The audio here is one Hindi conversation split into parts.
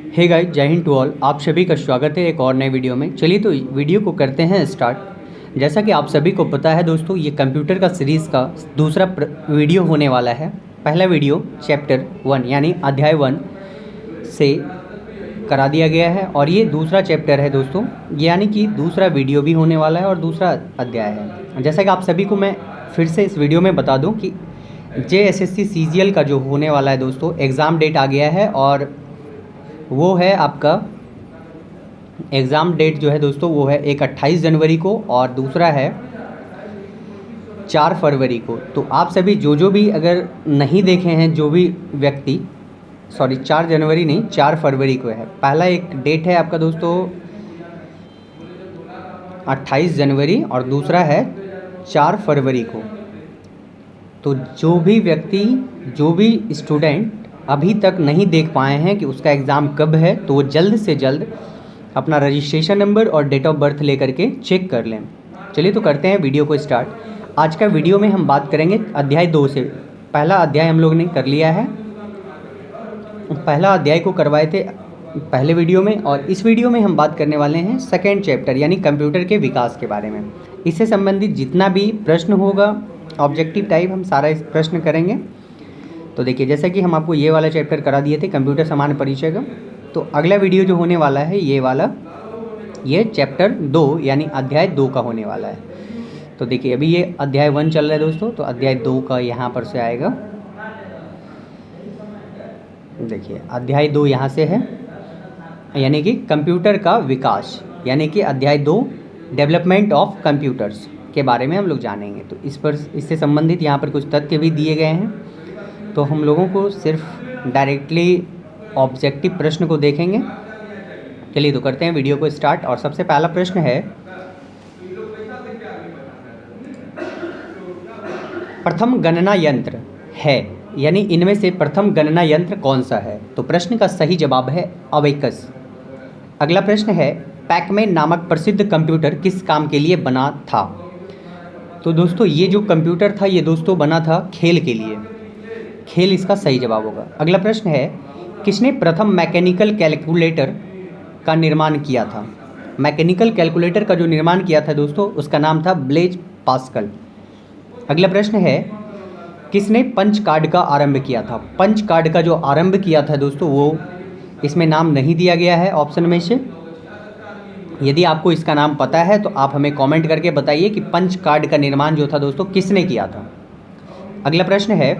हे गाइस, जय हिंद टू ऑल। आप सभी का स्वागत है एक और नए वीडियो में। चलिए तो वीडियो को करते हैं स्टार्ट। जैसा कि आप सभी को पता है दोस्तों, ये कंप्यूटर का सीरीज़ का दूसरा वीडियो होने वाला है। पहला वीडियो चैप्टर 1 यानी अध्याय 1 से करा दिया गया है और ये दूसरा चैप्टर है दोस्तों, यानी कि दूसरा वीडियो भी होने वाला है और दूसरा अध्याय है। जैसा कि आप सभी को मैं फिर से इस वीडियो में बता दूं कि JSSC CGL का जो होने वाला है दोस्तों, एग्ज़ाम डेट आ गया है और वो है आपका एग्ज़ाम डेट जो है दोस्तों, वो है एक 28 जनवरी को और दूसरा है 4 फरवरी को। तो आप सभी जो भी अगर नहीं देखे हैं, जो भी व्यक्ति 4 जनवरी नहीं, 4 फरवरी को है। पहला एक डेट है आपका दोस्तों 28 जनवरी और दूसरा है 4 फरवरी को। तो जो भी व्यक्ति, जो भी स्टूडेंट अभी तक नहीं देख पाए हैं कि उसका एग्ज़ाम कब है, तो वो जल्द से जल्द अपना रजिस्ट्रेशन नंबर और डेट ऑफ बर्थ लेकर के चेक कर लें। चलिए तो करते हैं वीडियो को स्टार्ट। आज का वीडियो में हम बात करेंगे अध्याय 2 से। पहला अध्याय हम लोग ने कर लिया है, पहला अध्याय को करवाए थे पहले वीडियो में, और इस वीडियो में हम बात करने वाले हैं सेकेंड चैप्टर यानी कंप्यूटर के विकास के बारे में। इससे संबंधित जितना भी प्रश्न होगा ऑब्जेक्टिव टाइप, हम सारा इस प्रश्न करेंगे। तो देखिए, जैसा कि हम आपको ये वाला चैप्टर करा दिए थे कंप्यूटर सामान्य परिचय का, तो अगला वीडियो जो होने वाला है ये वाला, ये चैप्टर 2 यानी अध्याय 2 का होने वाला है। तो देखिए, अभी ये अध्याय 1 चल रहा है दोस्तों, तो अध्याय 2 का यहाँ पर से आएगा। देखिए, अध्याय 2 यहाँ से है, यानी कि कंप्यूटर का विकास, यानी कि अध्याय 2 डेवलपमेंट ऑफ कंप्यूटर्स के बारे में हम लोग जानेंगे। तो इस पर, इससे संबंधित यहाँ पर कुछ तथ्य भी दिए गए हैं, तो हम लोगों को सिर्फ डायरेक्टली ऑब्जेक्टिव प्रश्न को देखेंगे। चलिए तो करते हैं वीडियो को स्टार्ट। और सबसे पहला प्रश्न है, प्रथम गणना यंत्र है, यानी इनमें से प्रथम गणना यंत्र कौन सा है? तो प्रश्न का सही जवाब है अबेकस। अगला प्रश्न है, पैकमैन नामक प्रसिद्ध कंप्यूटर किस काम के लिए बना था? तो दोस्तों, ये जो कंप्यूटर था ये दोस्तों बना था खेल के लिए, खेल इसका सही जवाब होगा। अगला प्रश्न है, किसने प्रथम मैकेनिकल कैलकुलेटर का निर्माण किया था? मैकेनिकल कैलकुलेटर का जो निर्माण किया था दोस्तों, उसका नाम था ब्लेज पास्कल। अगला प्रश्न है, किसने पंच कार्ड का आरंभ किया था? पंच कार्ड का जो आरंभ किया था दोस्तों, वो इसमें नाम नहीं दिया गया है ऑप्शन में से। यदि आपको इसका नाम पता है तो आप हमें कमेंट करके बताइए कि पंच कार्ड का निर्माण जो था दोस्तों किसने किया था। अगला प्रश्न है,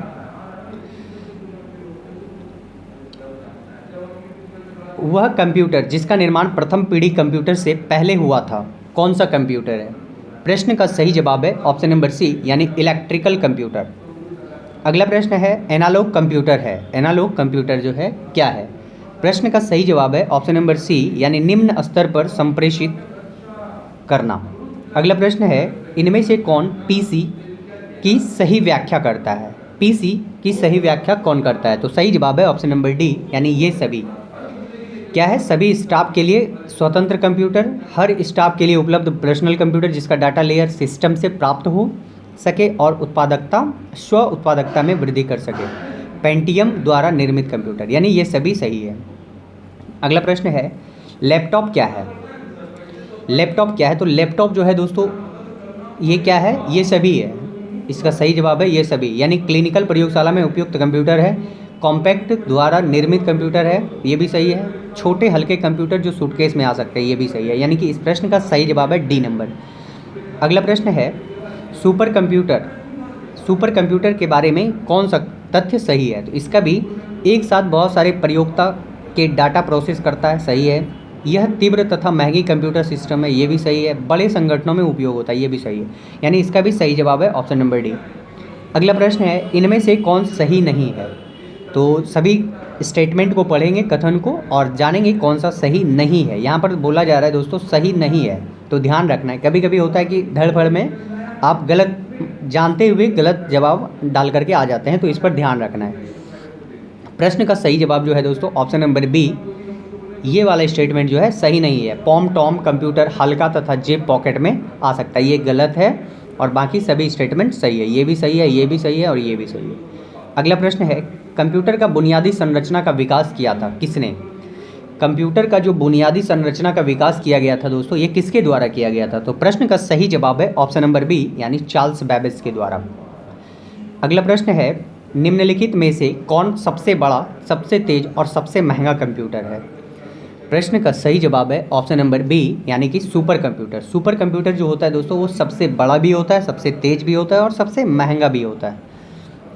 वह कंप्यूटर जिसका निर्माण प्रथम पीढ़ी कंप्यूटर से पहले हुआ था, कौन सा कंप्यूटर है? प्रश्न का सही जवाब है ऑप्शन नंबर सी यानी इलेक्ट्रिकल कंप्यूटर। अगला प्रश्न है, एनालॉग कंप्यूटर है, एनालॉग कंप्यूटर जो है क्या है? प्रश्न का सही जवाब है ऑप्शन नंबर सी यानी निम्न स्तर पर संप्रेषित करना। अगला प्रश्न है, इनमें से कौन पीसी की सही व्याख्या करता है? पीसी की सही व्याख्या कौन करता है? तो सही जवाब है ऑप्शन नंबर डी यानी ये सभी। क्या है? सभी स्टाफ के लिए स्वतंत्र कंप्यूटर, हर स्टाफ के लिए उपलब्ध पर्सनल कंप्यूटर जिसका डाटा लेयर सिस्टम से प्राप्त हो सके और उत्पादकता, स्व उत्पादकता में वृद्धि कर सके, पेंटियम द्वारा निर्मित कंप्यूटर, यानी ये सभी सही है। अगला प्रश्न है, लैपटॉप क्या है? लैपटॉप क्या है? तो लैपटॉप जो है दोस्तों ये क्या है? ये सभी है, इसका सही जवाब है ये सभी, यानी क्लिनिकल प्रयोगशाला में उपयुक्त कंप्यूटर है, कॉम्पैक्ट द्वारा निर्मित कंप्यूटर है, ये भी सही है, छोटे हल्के कंप्यूटर जो सूटकेस में आ सकते हैं, ये भी सही है, यानी कि इस प्रश्न का सही जवाब है डी नंबर। अगला प्रश्न है, सुपर कंप्यूटर, सुपर कंप्यूटर के बारे में कौन सा तथ्य सही है? तो इसका भी एक साथ बहुत सारे प्रयोक्ता के डाटा प्रोसेस करता है, सही है। यह तीव्र तथा महंगी कंप्यूटर सिस्टम है, ये भी सही है। बड़े संगठनों में उपयोग होता है, ये भी सही है, यानी इसका भी सही जवाब है ऑप्शन नंबर डी। अगला प्रश्न है, इनमें से कौन सही नहीं है? तो सभी स्टेटमेंट को पढ़ेंगे, कथन को, और जानेंगे कौन सा सही नहीं है। यहाँ पर बोला जा रहा है दोस्तों सही नहीं है, तो ध्यान रखना है। कभी कभी होता है कि धड़फड़ में आप गलत जानते हुए गलत जवाब डाल करके आ जाते हैं, तो इस पर ध्यान रखना है। प्रश्न का सही जवाब जो है दोस्तों ऑप्शन नंबर बी, ये वाला स्टेटमेंट जो है सही नहीं है। पॉम टॉम कंप्यूटर हल्का तथा जेब पॉकेट में आ सकता है, ये गलत है, और बाकी सभी स्टेटमेंट सही है, ये भी सही है, ये भी सही है और ये भी सही है। अगला प्रश्न है, कंप्यूटर का बुनियादी संरचना का विकास किया था किसने? कंप्यूटर का जो बुनियादी संरचना का विकास किया गया था दोस्तों, ये किसके द्वारा किया गया था? तो प्रश्न का सही जवाब है ऑप्शन नंबर बी यानी चार्ल्स बेबेज के द्वारा। अगला प्रश्न है, निम्नलिखित में से कौन सबसे बड़ा, सबसे तेज और सबसे महंगा कंप्यूटर है? प्रश्न का सही जवाब है ऑप्शन नंबर बी यानी कि सुपर कंप्यूटर। सुपर कंप्यूटर जो होता है दोस्तों, वो सबसे बड़ा भी होता है, सबसे तेज भी होता है और सबसे महंगा भी होता है।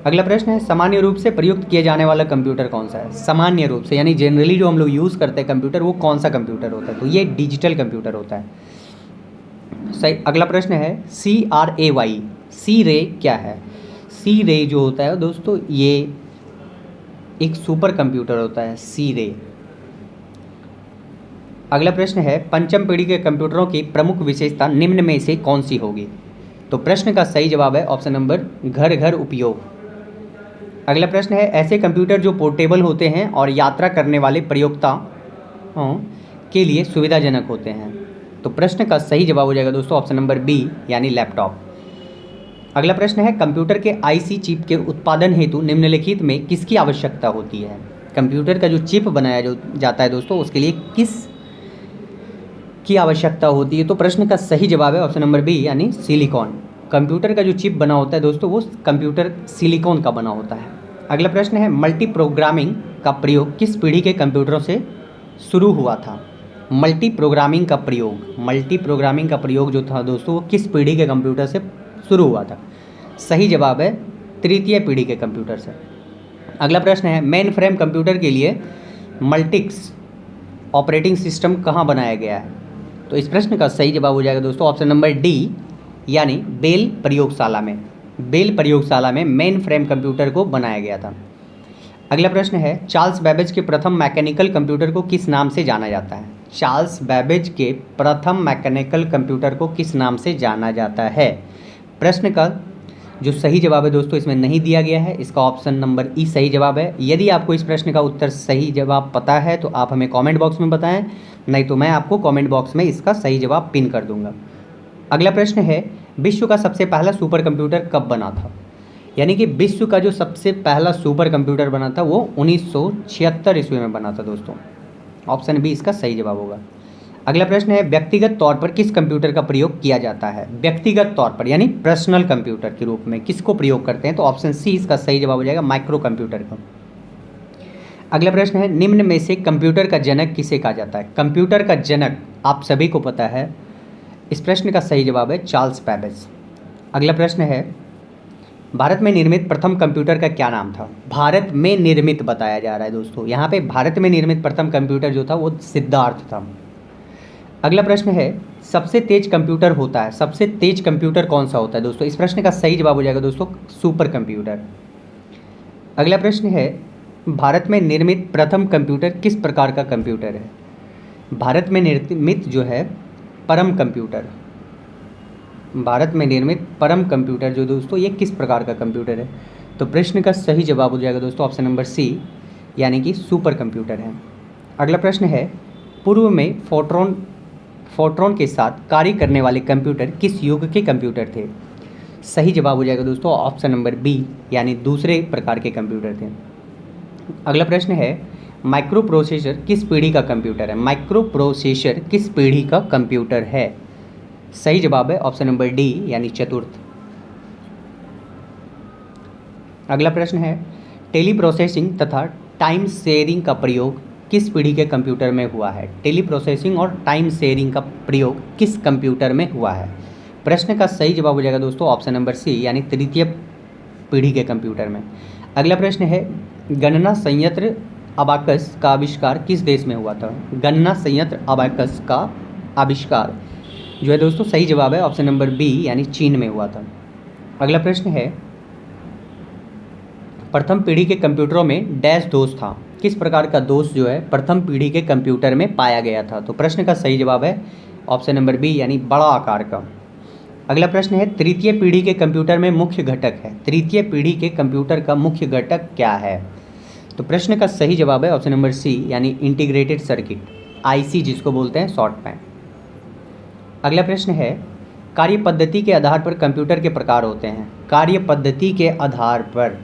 अगला प्रश्न है, सामान्य रूप से प्रयुक्त किया जाने वाला कंप्यूटर कौन सा है? सामान्य रूप से यानी जनरली जो हम लोग यूज़ करते हैं कंप्यूटर, वो कौन सा कंप्यूटर होता है? तो ये डिजिटल कंप्यूटर होता है। सही। अगला प्रश्न है, CRAY, सी रे क्या है? सी रे जो होता है दोस्तों, ये एक सुपर कंप्यूटर होता है, सी रे। अगला प्रश्न है, पंचम पीढ़ी के कंप्यूटरों की प्रमुख विशेषता निम्न में से कौन सी होगी? तो प्रश्न का सही जवाब है ऑप्शन नंबर घर घर उपयोग। अगला प्रश्न है, ऐसे कंप्यूटर जो पोर्टेबल होते हैं और यात्रा करने वाले प्रयोक्ताओं के लिए सुविधाजनक होते हैं। तो प्रश्न का सही जवाब हो जाएगा दोस्तों ऑप्शन नंबर बी यानी लैपटॉप। अगला प्रश्न है, कंप्यूटर के IC चिप के उत्पादन हेतु निम्नलिखित में किसकी आवश्यकता होती है? कंप्यूटर का जो चिप बनाया जो जाता है दोस्तों, उसके लिए किस की आवश्यकता होती है? तो प्रश्न का सही जवाब है ऑप्शन नंबर बी यानी सिलिकॉन। कंप्यूटर का जो चिप बना होता है दोस्तों, वो कंप्यूटर सिलिकॉन का बना होता है। अगला प्रश्न है, मल्टी प्रोग्रामिंग का प्रयोग किस पीढ़ी के कंप्यूटरों से शुरू हुआ था? मल्टी प्रोग्रामिंग का प्रयोग जो था दोस्तों, वो किस पीढ़ी के कंप्यूटर से शुरू हुआ था? सही जवाब है तृतीय पीढ़ी के कंप्यूटर से। अगला प्रश्न है, मेन फ्रेम कंप्यूटर के लिए मल्टिक्स ऑपरेटिंग सिस्टम कहाँ बनाया गया है? तो इस प्रश्न का सही जवाब हो जाएगा दोस्तों ऑप्शन नंबर डी यानी बेल प्रयोगशाला में। बेल प्रयोगशाला में मेन फ्रेम कंप्यूटर को बनाया गया था। अगला प्रश्न है, चार्ल्स बेबेज के प्रथम मैकेनिकल कंप्यूटर को किस नाम से जाना जाता है? चार्ल्स बेबेज के प्रथम मैकेनिकल कंप्यूटर को किस नाम से जाना जाता है? प्रश्न का जो सही जवाब है दोस्तों, इसमें नहीं दिया गया है, इसका ऑप्शन नंबर ई सही जवाब है। यदि आपको इस प्रश्न का उत्तर सही जवाब पता है तो आप हमें कमेंट बॉक्स में बताएं, नहीं तो मैं आपको कमेंट बॉक्स में इसका सही जवाब पिन कर दूंगा। अगला प्रश्न है, विश्व का सबसे पहला सुपर कंप्यूटर कब बना था? यानी कि विश्व का जो सबसे पहला सुपर कंप्यूटर बना था वो 1976 ईस्वी में बना था दोस्तों। ऑप्शन बी इसका सही जवाब होगा। अगला प्रश्न है, व्यक्तिगत तौर पर किस कंप्यूटर का प्रयोग किया जाता है? व्यक्तिगत तौर पर यानी पर्सनल कंप्यूटर के रूप में किसको प्रयोग करते हैं? तो ऑप्शन सी इसका सही जवाब हो जाएगा, माइक्रो कंप्यूटर का। अगला प्रश्न है, निम्न में से कंप्यूटर का जनक किसे कहा जाता है? कंप्यूटर का जनक आप सभी को पता है, इस प्रश्न का सही जवाब है चार्ल्स बेबेज। अगला प्रश्न है, भारत में निर्मित प्रथम कंप्यूटर का क्या नाम था? भारत में निर्मित बताया जा रहा है दोस्तों, यहाँ पे भारत में निर्मित प्रथम कंप्यूटर जो था वो सिद्धार्थ था। अगला प्रश्न है, सबसे तेज कंप्यूटर होता है, सबसे तेज कंप्यूटर कौन सा होता है दोस्तों? इस प्रश्न का सही जवाब हो जाएगा दोस्तों सुपर कंप्यूटर। अगला प्रश्न है, भारत में निर्मित प्रथम कंप्यूटर किस प्रकार का कंप्यूटर है? भारत में निर्मित जो है परम कंप्यूटर, भारत में निर्मित परम कंप्यूटर जो दोस्तों, ये किस प्रकार का कंप्यूटर है? तो प्रश्न का सही जवाब हो जाएगा दोस्तों ऑप्शन नंबर सी यानी कि सुपर कंप्यूटर है। अगला प्रश्न है, पूर्व में फोर्ट्रॉन के साथ कार्य करने वाले कंप्यूटर किस युग के कंप्यूटर थे? सही जवाब हो जाएगा दोस्तों ऑप्शन नंबर बी यानी दूसरे प्रकार के कंप्यूटर थे। अगला प्रश्न है, माइक्रो प्रोसेसर किस पीढ़ी का कंप्यूटर है? माइक्रो प्रोसेसर किस पीढ़ी का कंप्यूटर है? सही जवाब है ऑप्शन नंबर डी यानी चतुर्थ। अगला प्रश्न है, टेली प्रोसेसिंग तथा टाइम शेयरिंग का प्रयोग किस पीढ़ी के कंप्यूटर में हुआ है? टेली प्रोसेसिंग और टाइम शेयरिंग का प्रयोग किस कंप्यूटर में हुआ है? प्रश्न का सही जवाब हो जाएगा दोस्तों ऑप्शन नंबर सी यानी तृतीय पीढ़ी के कंप्यूटर में। अगला प्रश्न है, गणना संयंत्र अबाकस का आविष्कार किस देश में हुआ था? गणना संयंत्र अबाकस का आविष्कार जो है दोस्तों, सही जवाब है ऑप्शन नंबर बी यानी चीन में हुआ था। अगला प्रश्न है, प्रथम पीढ़ी के कंप्यूटरों में डैश दोष था, किस प्रकार का दोष जो है प्रथम पीढ़ी के कंप्यूटर में पाया गया था? तो प्रश्न का सही जवाब है ऑप्शन नंबर बी यानी बड़ा आकार का। अगला प्रश्न है, तृतीय पीढ़ी के कंप्यूटर में मुख्य घटक है, तृतीय पीढ़ी के कंप्यूटर का मुख्य घटक क्या है? तो प्रश्न का सही जवाब है ऑप्शन नंबर सी यानी इंटीग्रेटेड सर्किट, IC जिसको बोलते हैं शॉर्ट में। अगला प्रश्न है, कार्य पद्धति के आधार पर कंप्यूटर के प्रकार होते हैं, कार्य पद्धति के आधार पर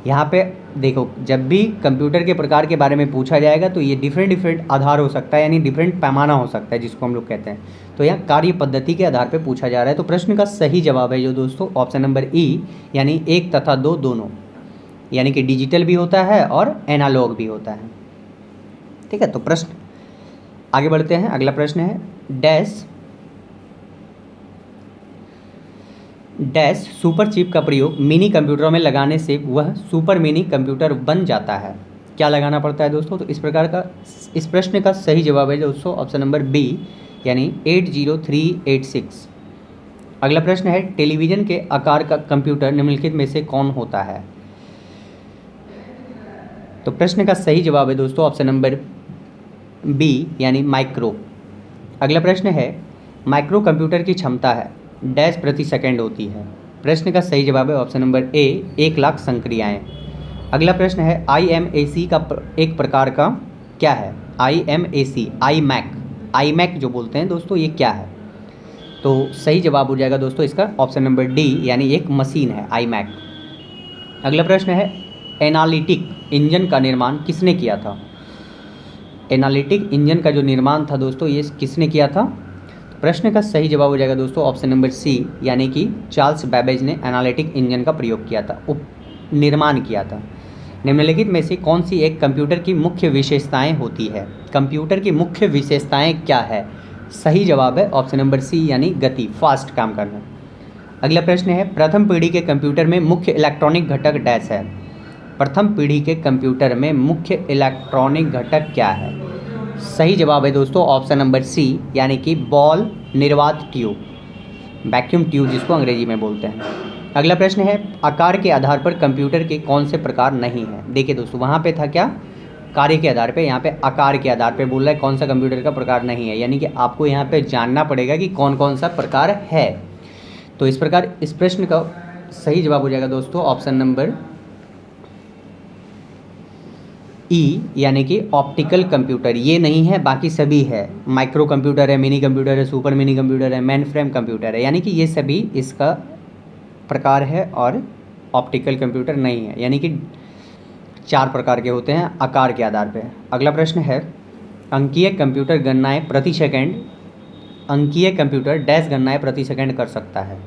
यहाँ पे देखो, जब भी कंप्यूटर के प्रकार के बारे में पूछा जाएगा तो ये डिफरेंट आधार हो सकता है, यानी डिफरेंट पैमाना हो सकता है जिसको हम लोग कहते हैं। तो यहाँ कार्य पद्धति के आधार पर पूछा जा रहा है। तो प्रश्न का सही जवाब है जो दोस्तों ऑप्शन नंबर ई, यानी 1 तथा 2 दोनों, यानी कि डिजिटल भी होता है और एनालॉग भी होता है। ठीक है, तो प्रश्न आगे बढ़ते हैं। अगला प्रश्न है डैश सुपर चिप का प्रयोग मिनी कंप्यूटरों में लगाने से वह सुपर मिनी कंप्यूटर बन जाता है। क्या लगाना पड़ता है दोस्तों? तो इस प्रश्न का सही जवाब है दोस्तों ऑप्शन नंबर बी, यानी 80386। अगला प्रश्न है टेलीविज़न के आकार का कंप्यूटर निम्नलिखित में से कौन होता है? तो प्रश्न का सही जवाब है दोस्तों ऑप्शन नंबर बी, यानी माइक्रो। अगला प्रश्न है माइक्रो कंप्यूटर की क्षमता है डैश प्रति सेकंड होती है। प्रश्न का सही जवाब है ऑप्शन नंबर ए, 1,00,000 संक्रियाएँ। अगला प्रश्न है IMAC का एक प्रकार का क्या है? IMAC, iMac जो बोलते हैं दोस्तों, ये क्या है? तो सही जवाब हो जाएगा दोस्तों इसका ऑप्शन नंबर डी, यानी एक मशीन है iMac। अगला प्रश्न है एनालिटिक इंजन का निर्माण किसने किया था? एनालिटिक इंजन का जो निर्माण था दोस्तों, ये किसने किया था? प्रश्न का सही जवाब हो जाएगा दोस्तों ऑप्शन नंबर सी, यानी कि चार्ल्स बैबेज ने एनालिटिक इंजन का प्रयोग किया था, निर्माण किया था। निम्नलिखित में से कौन सी एक कंप्यूटर की मुख्य विशेषताएं होती है? कंप्यूटर की मुख्य विशेषताएं क्या है? सही जवाब है ऑप्शन नंबर सी, यानी गति, फास्ट काम करना। अगला प्रश्न है प्रथम पीढ़ी के कंप्यूटर में मुख्य इलेक्ट्रॉनिक घटक डैश है। प्रथम पीढ़ी के कंप्यूटर में मुख्य इलेक्ट्रॉनिक घटक क्या है? सही जवाब है दोस्तों ऑप्शन नंबर सी, यानी कि बॉल निर्वात ट्यूब, वैक्यूम ट्यूब जिसको अंग्रेजी में बोलते हैं। अगला प्रश्न है आकार के आधार पर कंप्यूटर के कौन से प्रकार नहीं हैं? देखिए दोस्तों, वहाँ पे था क्या? कार्य के आधार पे, यहाँ पे आकार के आधार पे बोल रहा है कौन सा कंप्यूटर का प्रकार नहीं है, यानी कि आपको यहाँ पे जानना पड़ेगा कि कौन कौन सा प्रकार है। तो इस प्रकार इस प्रश्न का सही जवाब हो जाएगा दोस्तों ऑप्शन नंबर ई, यानी कि ऑप्टिकल कंप्यूटर। ये नहीं है, बाकी सभी है। माइक्रो कंप्यूटर है, मिनी कंप्यूटर है, सुपर मिनी कंप्यूटर है, मेन फ्रेम कंप्यूटर है, यानी कि ये सभी इसका प्रकार है और ऑप्टिकल कंप्यूटर नहीं है, यानी कि 4 प्रकार के होते हैं आकार के आधार पे। अगला प्रश्न है अंकीय कंप्यूटर गणनाएं प्रति सेकंड, अंकीय कंप्यूटर डैश गणनाएं प्रति सेकंड कर सकता है।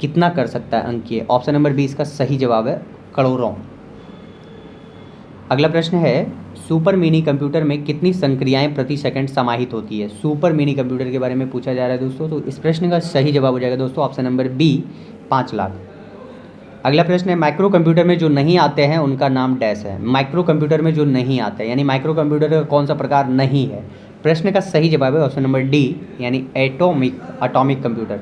कितना कर सकता है अंकीय? ऑप्शन नंबर बी इसका सही जवाब है, करोड़ों। अगला प्रश्न है सुपर मिनी कंप्यूटर में कितनी संक्रियाएं प्रति सेकंड समाहित होती है? सुपर मिनी कंप्यूटर के बारे में पूछा जा रहा है दोस्तों, तो इस प्रश्न का सही जवाब हो जाएगा दोस्तों ऑप्शन नंबर बी, 5 लाख। अगला प्रश्न है माइक्रो कंप्यूटर में जो नहीं आते हैं उनका नाम डैश है। माइक्रो कंप्यूटर में जो नहीं आते हैं, यानी माइक्रो कंप्यूटर का कौन सा प्रकार नहीं है? प्रश्न का सही जवाब है ऑप्शन नंबर डी, यानी एटॉमिक कंप्यूटर।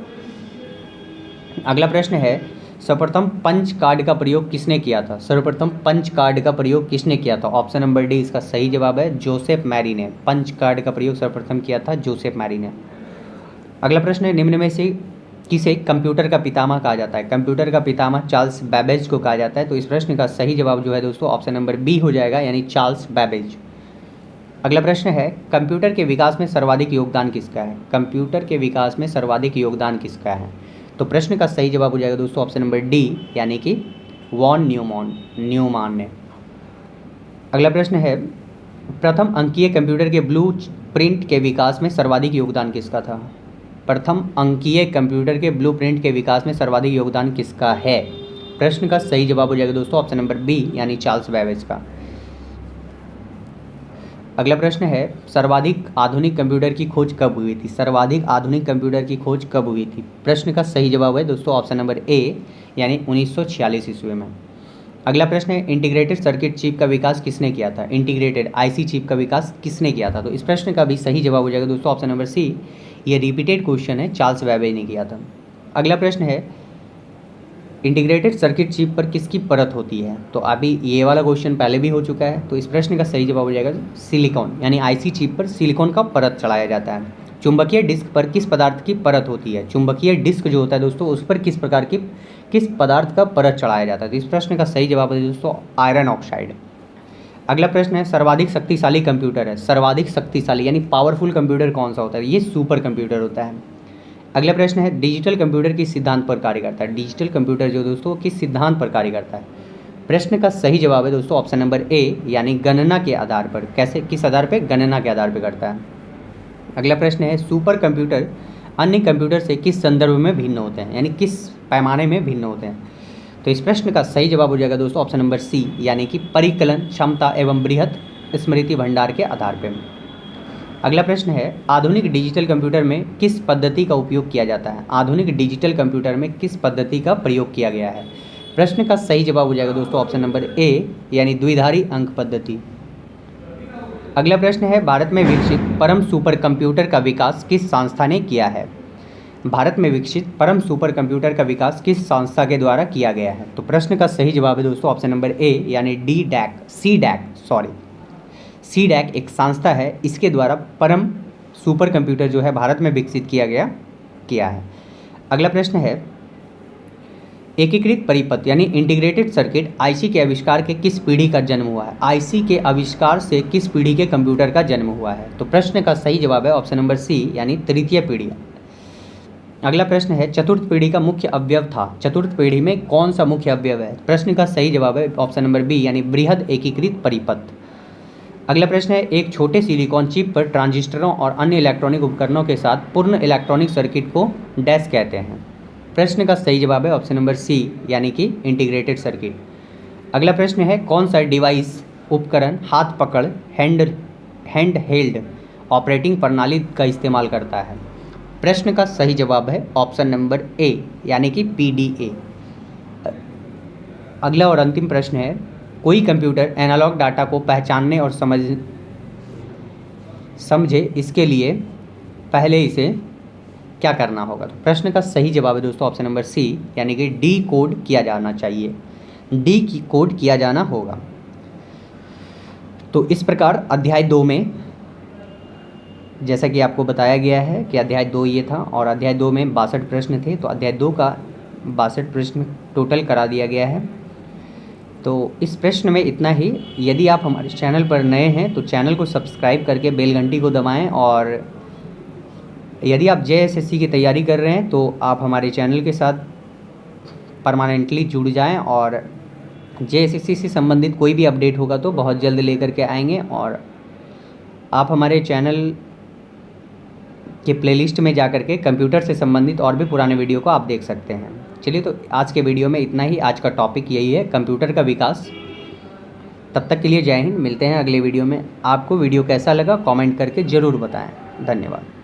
अगला प्रश्न है सर्वप्रथम पंच कार्ड का प्रयोग किसने किया था? सर्वप्रथम पंच कार्ड का प्रयोग किसने किया था? ऑप्शन नंबर डी इसका सही जवाब है, जोसेफ मैरी ने। पंच कार्ड का प्रयोग सर्वप्रथम किया था जोसेफ मैरी ने। अगला प्रश्न है निम्न में से किसे कंप्यूटर का पितामह कहा जाता है? कंप्यूटर का पितामह चार्ल्स बैबेज को कहा जाता है। तो इस प्रश्न का सही जवाब जो है दोस्तों ऑप्शन नंबर बी हो जाएगा, यानी चार्ल्स बैबेज। अगला प्रश्न है कंप्यूटर के विकास में सर्वाधिक योगदान किसका है? कंप्यूटर के विकास में सर्वाधिक योगदान किसका है? तो प्रश्न का सही जवाब हो जाएगा दोस्तों ऑप्शन नंबर डी, यानी कि वॉन न्यूमान ने। अगला प्रश्न है प्रथम अंकीय कंप्यूटर के ब्लू प्रिंट के विकास में सर्वाधिक योगदान किसका था? प्रथम अंकीय कंप्यूटर के ब्लू प्रिंट के विकास में सर्वाधिक योगदान किसका है? प्रश्न का सही जवाब हो जाएगा दोस्तों ऑप्शन नंबर बी, यानी चार्ल्स बैबेज का। अगला प्रश्न है सर्वाधिक आधुनिक कंप्यूटर की खोज कब हुई थी? सर्वाधिक आधुनिक कंप्यूटर की खोज कब हुई थी? प्रश्न का सही जवाब है दोस्तों ऑप्शन नंबर ए, यानी 1946 ईस्वी में। अगला प्रश्न है इंटीग्रेटेड सर्किट चिप का विकास किसने किया था? इंटीग्रेटेड आईसी चिप का विकास किसने किया था? तो इस प्रश्न का भी सही जवाब हो जाएगा दोस्तों ऑप्शन नंबर सी, ये रिपीटेड क्वेश्चन है, चार्ल्स बैबेज ने किया था। अगला प्रश्न है इंटीग्रेटेड सर्किट चिप पर किसकी परत होती है? तो अभी ये वाला क्वेश्चन पहले भी हो चुका है, तो इस प्रश्न का सही जवाब हो जाएगा सिलिकॉन, यानी आईसी चिप पर सिलिकॉन का परत चढ़ाया जाता है। चुंबकीय डिस्क पर किस पदार्थ की परत होती है? चुंबकीय डिस्क जो होता है दोस्तों उस पर किस पदार्थ का परत चढ़ाया जाता है? तो इस प्रश्न का सही जवाब है दोस्तों आयरन ऑक्साइड। अगला प्रश्न है सर्वाधिक शक्तिशाली कंप्यूटर है, सर्वाधिक शक्तिशाली यानी पावरफुल कंप्यूटर कौन सा होता है? ये सुपर कंप्यूटर होता है। अगला प्रश्न है डिजिटल कंप्यूटर किस सिद्धांत पर कार्य करता है? डिजिटल कंप्यूटर जो दोस्तों किस सिद्धांत पर कार्य करता है? प्रश्न का सही जवाब है दोस्तों ऑप्शन नंबर ए यानी गणना के आधार पर। कैसे, किस आधार पर? गणना के आधार पर करता है। अगला प्रश्न है सुपर कंप्यूटर अन्य कंप्यूटर से किस संदर्भ में भिन्न होते हैं, यानी किस पैमाने में भिन्न होते हैं। तो इस प्रश्न का सही जवाब हो जाएगा दोस्तों ऑप्शन नंबर सी यानी कि परिकलन क्षमता एवं बृहत स्मृति भंडार के आधार पर। अगला प्रश्न है आधुनिक डिजिटल कंप्यूटर में किस पद्धति का उपयोग किया जाता है। आधुनिक डिजिटल कंप्यूटर में किस पद्धति का प्रयोग किया गया है। प्रश्न का सही जवाब हो जाएगा दोस्तों ऑप्शन नंबर ए यानी द्विधारी अंक पद्धति। अगला प्रश्न है भारत में विकसित परम सुपर कंप्यूटर का विकास किस संस्था ने किया है। भारत में विकसित परम सुपर कंप्यूटर का विकास किस संस्था के द्वारा किया गया है। तो प्रश्न का सही जवाब है दोस्तों ऑप्शन नंबर ए यानी सी डैक एक संस्था है, इसके द्वारा परम सुपर कंप्यूटर जो है भारत में विकसित किया है। अगला प्रश्न है एकीकृत परिपथ यानी इंटीग्रेटेड सर्किट आईसी के आविष्कार के किस पीढ़ी का जन्म हुआ है। आईसी के आविष्कार से किस पीढ़ी के कंप्यूटर का जन्म हुआ है। तो प्रश्न का सही जवाब है ऑप्शन नंबर सी यानी तृतीय पीढ़ी। अगला प्रश्न है चतुर्थ पीढ़ी का मुख्य अवयव था। चतुर्थ पीढ़ी में कौन सा मुख्य अवयव है। प्रश्न का सही जवाब है ऑप्शन नंबर बी यानी बृहद एकीकृत परिपथ। अगला प्रश्न है एक छोटे सिलिकॉन चिप पर ट्रांजिस्टरों और अन्य इलेक्ट्रॉनिक उपकरणों के साथ पूर्ण इलेक्ट्रॉनिक सर्किट को डैश कहते हैं। प्रश्न का सही जवाब है ऑप्शन नंबर सी यानी कि इंटीग्रेटेड सर्किट। अगला प्रश्न है कौन सा डिवाइस उपकरण हाथ पकड़ हैंड हेल्ड ऑपरेटिंग प्रणाली का इस्तेमाल करता है। प्रश्न का सही जवाब है ऑप्शन नंबर ए यानी कि पीडीए। अगला और अंतिम प्रश्न है कोई कंप्यूटर एनालॉग डाटा को पहचानने और समझे इसके लिए पहले इसे क्या करना होगा। तो प्रश्न का सही जवाब है दोस्तों ऑप्शन नंबर सी यानी कि डी कोड किया जाना चाहिए, डी की कोड किया जाना होगा। तो इस प्रकार अध्याय 2 में जैसा कि आपको बताया गया है कि अध्याय 2 ये था और अध्याय 2 में 62 प्रश्न थे, तो अध्याय 2 का 62 प्रश्न टोटल करा दिया गया है। तो इस प्रश्न में इतना ही। यदि आप हमारे चैनल पर नए हैं तो चैनल को सब्सक्राइब करके बेल घंटी को दबाएं, और यदि आप जेएसएससी की तैयारी कर रहे हैं तो आप हमारे चैनल के साथ परमानेंटली जुड़ जाएं, और जेएसएससी से संबंधित कोई भी अपडेट होगा तो बहुत जल्द लेकर के आएंगे। और आप हमारे चैनल के प्लेलिस्ट में जाकर के कंप्यूटर से संबंधित और भी पुराने वीडियो को आप देख सकते हैं। चलिए, तो आज के वीडियो में इतना ही। आज का टॉपिक यही है, कंप्यूटर का विकास। तब तक के लिए जय हिंद। मिलते हैं अगले वीडियो में। आपको वीडियो कैसा लगा कमेंट करके ज़रूर बताएं। धन्यवाद।